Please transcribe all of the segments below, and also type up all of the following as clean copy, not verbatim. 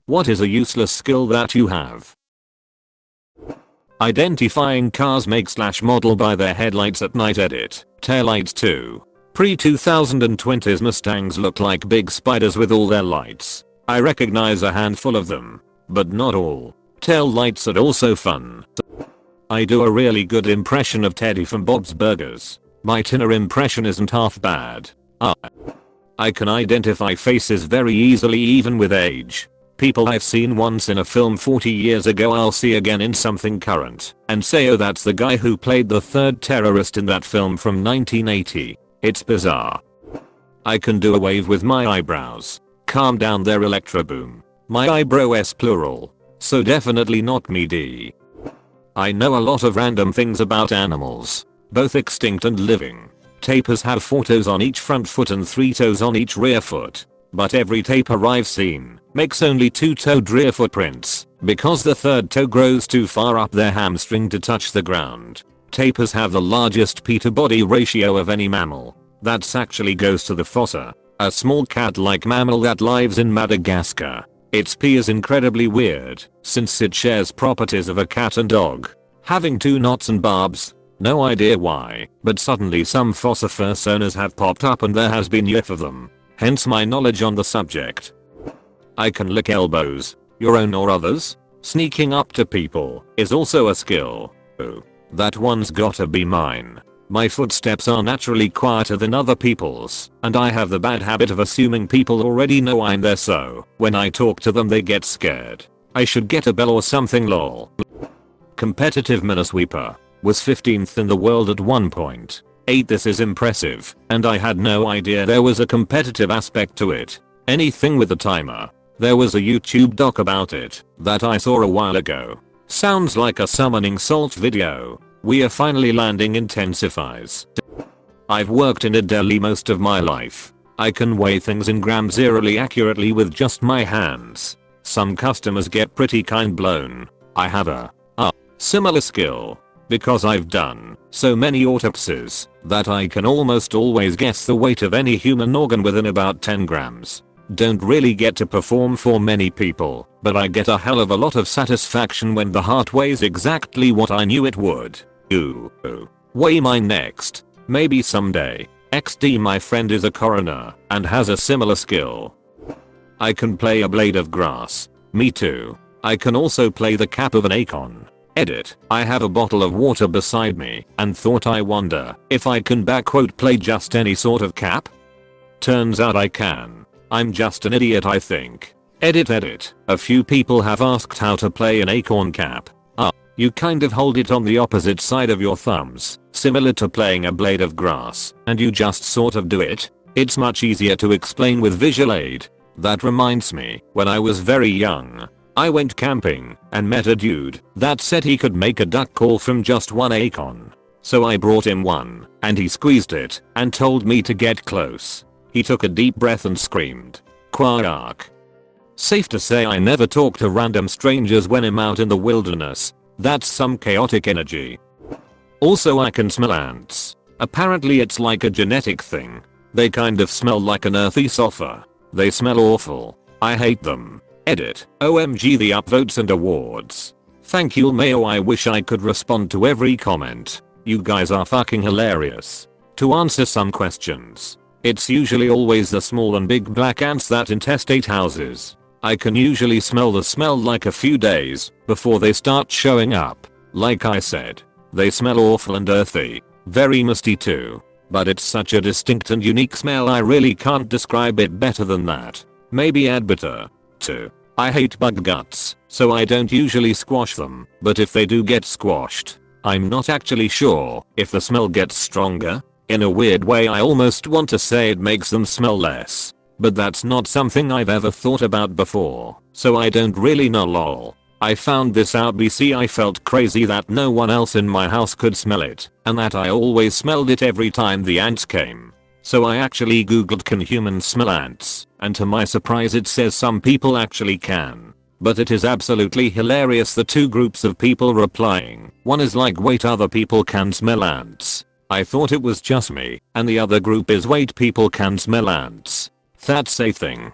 What is a useless skill that you have? Identifying cars make/model by their headlights at night. Edit. Taillights too. Pre-2020s Mustangs look like big spiders with all their lights. I recognize a handful of them, but not all. Tail lights are also fun. I do a really good impression of Teddy from Bob's Burgers. My Tina impression isn't half bad. I can identify faces very easily even with age. People I've seen once in a film 40 years ago I'll see again in something current and say, oh, that's the guy who played the third terrorist in that film from 1980. It's bizarre. I can do a wave with my eyebrows. Calm down there, Electroboom. My eyebrows plural. So definitely not me. D. I know a lot of random things about animals, both extinct and living. Tapirs have 4 toes on each front foot and 3 toes on each rear foot. But every tapir I've seen makes only 2-toed rear footprints because the 3rd toe grows too far up their hamstring to touch the ground. Tapirs have the largest pee to body ratio of any mammal. That actually goes to the fossa, a small cat-like mammal that lives in Madagascar. Its pee is incredibly weird since it shares properties of a cat and dog, having 2 knots and barbs. No idea why, but suddenly some fossa owners have popped up and there has been yiff of them. Hence my knowledge on the subject. I can lick elbows, your own or others. Sneaking up to people is also a skill. Oh, that one's gotta be mine. My footsteps are naturally quieter than other people's, and I have the bad habit of assuming people already know I'm there, so when I talk to them they get scared. I should get a bell or something, lol. Competitive Minesweeper. Was 15th in the world at one point. 8. This is impressive, and I had no idea there was a competitive aspect to it. Anything with a timer. There was a YouTube doc about it that I saw a while ago. Sounds like a summoning salt video. We are finally landing intensifies. I've worked in a deli most of my life. I can weigh things in grams eerily accurately with just my hands. Some customers get pretty kind blown. I have a similar skill. Because I've done so many autopsies that I can almost always guess the weight of any human organ within about 10 grams. Don't really get to perform for many people, but I get a hell of a lot of satisfaction when the heart weighs exactly what I knew it would. Ooh. Weigh mine next. Maybe someday. XD, my friend is a coroner and has a similar skill. I can play a blade of grass. Me too. I can also play the cap of an acorn. Edit. I have a bottle of water beside me and thought, I wonder if I can play just any sort of cap? Turns out I can. I'm just an idiot, I think. Edit. A few people have asked how to play an acorn cap. You kind of hold it on the opposite side of your thumbs, similar to playing a blade of grass, and you just sort of do it. It's much easier to explain with visual aid. That reminds me, when I was very young, I went camping and met a dude that said he could make a duck call from just one acorn. So I brought him one and he squeezed it and told me to get close. He took a deep breath and screamed, "Quack." Safe to say I never talk to random strangers when I'm out in the wilderness. That's some chaotic energy. Also, I can smell ants. Apparently it's like a genetic thing. They kind of smell like an earthy sulfur. They smell awful. I hate them. Edit. OMG, the upvotes and awards. Thank you, Mayo. I wish I could respond to every comment. You guys are fucking hilarious. To answer some questions, it's usually always the small and big black ants that infestate houses. I can usually smell the smell like a few days before they start showing up. Like I said, they smell awful and earthy. Very musty too. But it's such a distinct and unique smell, I really can't describe it better than that. Maybe add bitter. 2. I hate bug guts, so I don't usually squash them, but if they do get squashed, I'm not actually sure if the smell gets stronger. In a weird way, I almost want to say it makes them smell less, but that's not something I've ever thought about before, so I don't really know, lol. I found this out BC. I felt crazy that no one else in my house could smell it, and that I always smelled it every time the ants came. So I actually googled, can humans smell ants? And to my surprise it says some people actually can. But it is absolutely hilarious, the two groups of people replying. One is like, wait, other people can smell ants. I thought it was just me. And the other group is, wait, people can smell ants. That's a thing.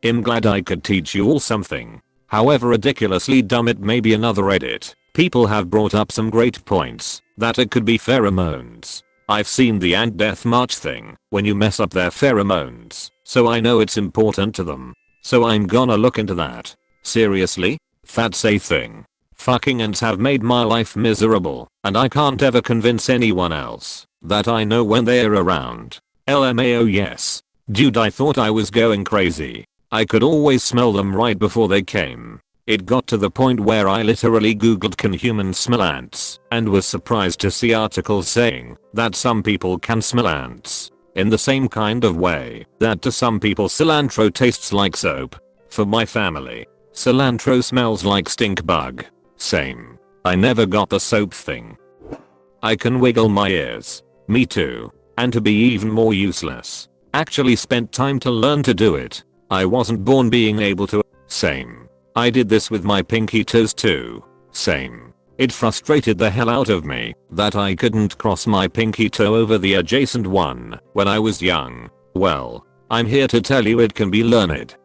I'm glad I could teach you all something. However ridiculously dumb it may be another edit, people have brought up some great points, that it could be pheromones. I've seen the ant death march thing, when you mess up their pheromones, so I know it's important to them. So I'm gonna look into that. Seriously? That's a thing. Fucking ants have made my life miserable, and I can't ever convince anyone else that I know when they're around. LMAO yes. Dude, I thought I was going crazy. I could always smell them right before they came. It got to the point where I literally googled can humans smell ants and was surprised to see articles saying that some people can smell ants in the same kind of way that to some people cilantro tastes like soap. For my family, cilantro smells like stink bug. Same. I never got the soap thing. I can wiggle my ears. Me too. And to be even more useless, actually spent time to learn to do it. I wasn't born being able to. Same. I did this with my pinky toes too. Same. It frustrated the hell out of me that I couldn't cross my pinky toe over the adjacent one when I was young. Well, I'm here to tell you it can be learned.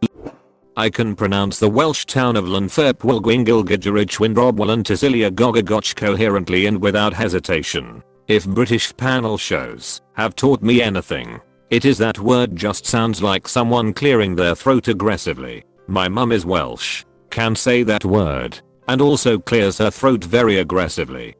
I can pronounce the Welsh town of Llanferpwlgwingilgidgerich coherently and without hesitation. If British panel shows have taught me anything, it is that word just sounds like someone clearing their throat aggressively. My mum is Welsh, can say that word, and also clears her throat very aggressively.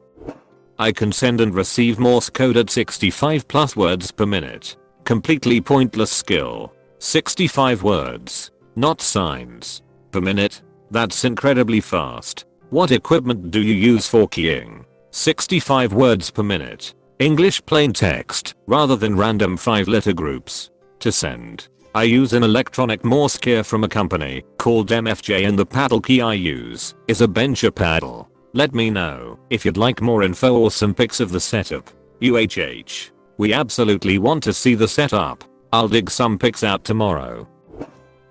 I can send and receive Morse code at 65 plus words per minute. Completely pointless skill. 65 words, not signs, per minute. That's incredibly fast. What equipment do you use for keying? 65 words per minute. English plain text rather than random 5-letter groups. To send, I use an electronic Morse key from a company called MFJ, and the paddle key I use is a bencher paddle. Let me know if you'd like more info or some pics of the setup. UHH. We absolutely want to see the setup. I'll dig some pics out tomorrow.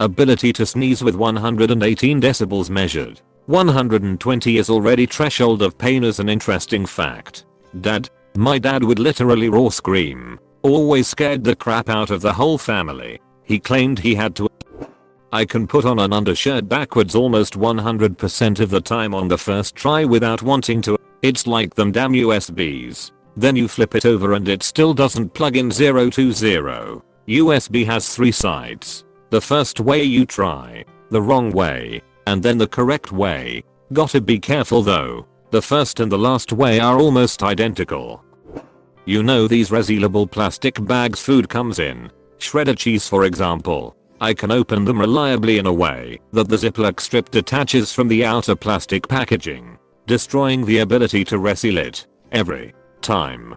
Ability to sneeze with 118 decibels measured. 120 is already threshold of pain as an interesting fact. My dad would literally raw scream. Always scared the crap out of the whole family. He claimed he had to. I can put on an undershirt backwards almost 100% of the time on the first try without wanting to. It's like them damn USBs. Then you flip it over and it still doesn't plug in 020. USB has 3 sides. The first way you try, the wrong way, and then the correct way. Gotta be careful though. The first and the last way are almost identical. You know these resealable plastic bags food comes in? Shredded cheese for example. I can open them reliably in a way that the Ziploc strip detaches from the outer plastic packaging, destroying the ability to reseal it every time.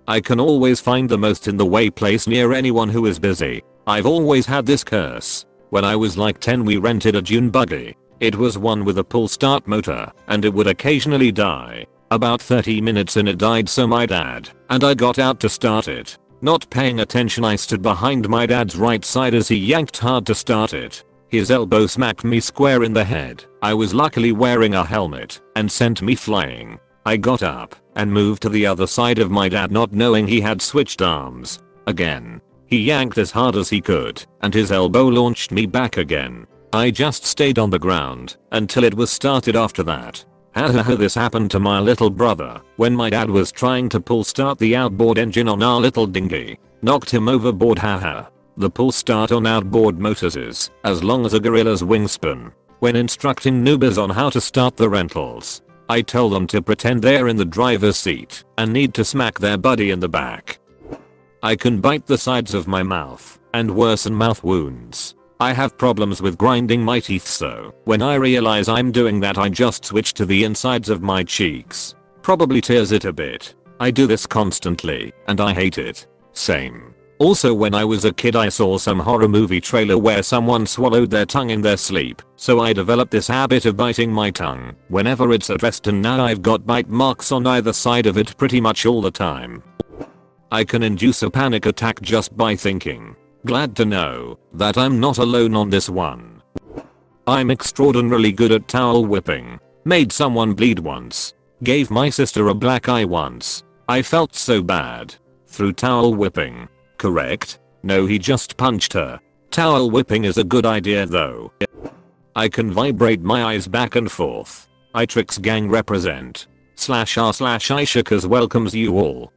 I can always find the most in the way place near anyone who is busy. I've always had this curse. When I was like 10 we rented a dune buggy. It was one with a pull start motor and it would occasionally die. About 30 minutes in it died, so my dad and I got out to start it. Not paying attention, I stood behind my dad's right side as he yanked hard to start it. His elbow smacked me square in the head. I was luckily wearing a helmet and sent me flying. I got up and moved to the other side of my dad, not knowing he had switched arms. Again. He yanked as hard as he could and his elbow launched me back again. I just stayed on the ground until it was started after that. Hahaha, this happened to my little brother when my dad was trying to pull start the outboard engine on our little dinghy. Knocked him overboard, haha. The pull start on outboard motors is as long as a gorilla's wingspan. When instructing newbies on how to start the rentals, I tell them to pretend they're in the driver's seat and need to smack their buddy in the back. I can bite the sides of my mouth and worsen mouth wounds. I have problems with grinding my teeth, so when I realize I'm doing that I just switch to the insides of my cheeks. Probably tears it a bit. I do this constantly and I hate it. Same. Also, when I was a kid I saw some horror movie trailer where someone swallowed their tongue in their sleep, so I developed this habit of biting my tongue whenever it's addressed, and now I've got bite marks on either side of it pretty much all the time. I can induce a panic attack just by thinking. Glad to know that I'm not alone on this one. I'm extraordinarily good at towel whipping. Made someone bleed once. Gave my sister a black eye once. I felt so bad. Through towel whipping. Correct? No, he just punched her. Towel whipping is a good idea though. I can vibrate my eyes back and forth. I tricks gang represent. /r/I shookers welcomes you all.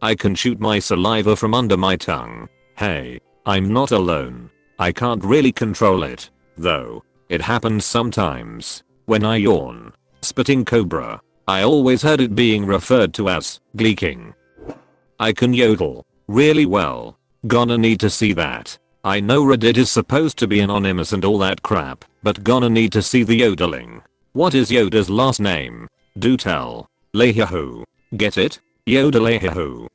I can shoot my saliva from under my tongue. Hey, I'm not alone. I can't really control it, though. It happens sometimes. When I yawn. Spitting cobra. I always heard it being referred to as gleeking. I can yodel really well. Gonna need to see that. I know Reddit is supposed to be anonymous and all that crap, but gonna need to see the yodeling. What is Yoda's last name? Do tell. Lehihu. Get it? Yoda Lehihu.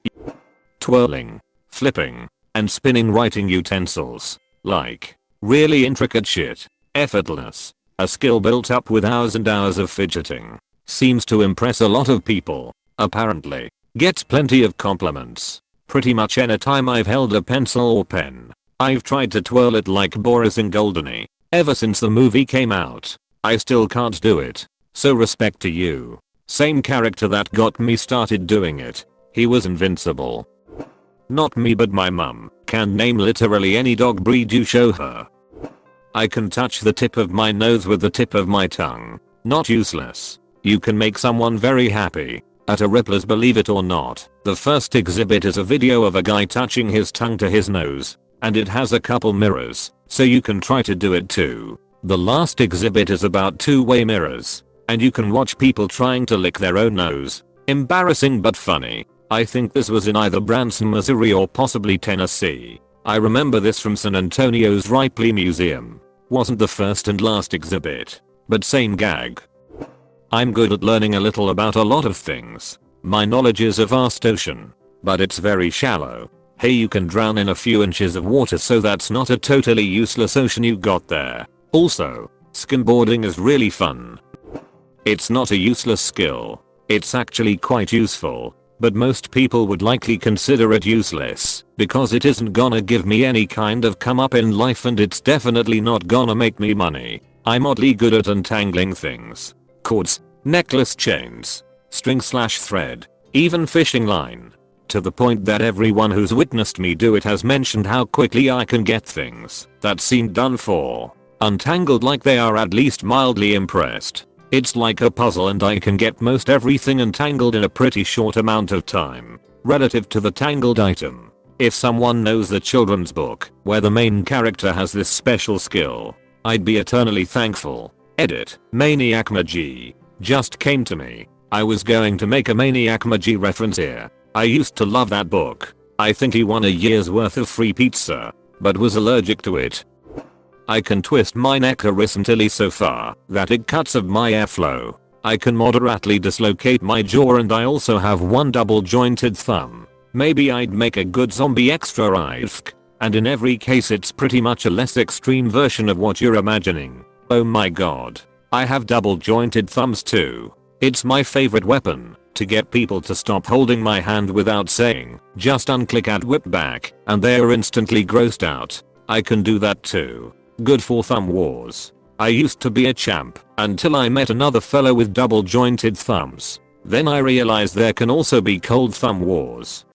Twirling, flipping, and spinning writing utensils. Like, really intricate shit. Effortless. A skill built up with hours and hours of fidgeting. Seems to impress a lot of people. Apparently. Gets plenty of compliments. Pretty much any time I've held a pencil or pen. I've tried to twirl it like Boris in Goldeny. Ever since the movie came out. I still can't do it. So respect to you. Same character that got me started doing it. He was invincible. Not me but my mum. Can name literally any dog breed you show her. I can touch the tip of my nose with the tip of my tongue. Not useless. You can make someone very happy. At a Rippler's believe it or not, the first exhibit is a video of a guy touching his tongue to his nose. And it has a couple mirrors, so you can try to do it too. The last exhibit is about two-way mirrors. And you can watch people trying to lick their own nose. Embarrassing but funny. I think this was in either Branson, Missouri or possibly Tennessee. I remember this from San Antonio's Ripley Museum. Wasn't the first and last exhibit. But same gag. I'm good at learning a little about a lot of things. My knowledge is a vast ocean. But it's very shallow. Hey, you can drown in a few inches of water, so that's not a totally useless ocean you got there. Also, skimboarding is really fun. It's not a useless skill. It's actually quite useful. But most people would likely consider it useless because it isn't gonna give me any kind of come up in life, and it's definitely not gonna make me money. I'm oddly good at untangling things. Cords, necklace chains, string/thread, even fishing line. To the point that everyone who's witnessed me do it has mentioned how quickly I can get things that seem done for untangled, like they are at least mildly impressed. It's like a puzzle and I can get most everything untangled in a pretty short amount of time, relative to the tangled item. If someone knows the children's book where the main character has this special skill, I'd be eternally thankful. Edit. Maniac Magi just came to me. I was going to make a Maniac Magi reference here. I used to love that book. I think he won a year's worth of free pizza, but was allergic to it. I can twist my neck horizontally so far that it cuts off my airflow. I can moderately dislocate my jaw, and I also have one double jointed thumb. Maybe I'd make a good zombie extra IFK. And in every case it's pretty much a less extreme version of what you're imagining. Oh my god. I have double jointed thumbs too. It's my favorite weapon to get people to stop holding my hand without saying, just unclick at whip back, and they are instantly grossed out. I can do that too. Good for thumb wars. I used to be a champ until I met another fellow with double jointed thumbs. Then I realized there can also be cold thumb wars.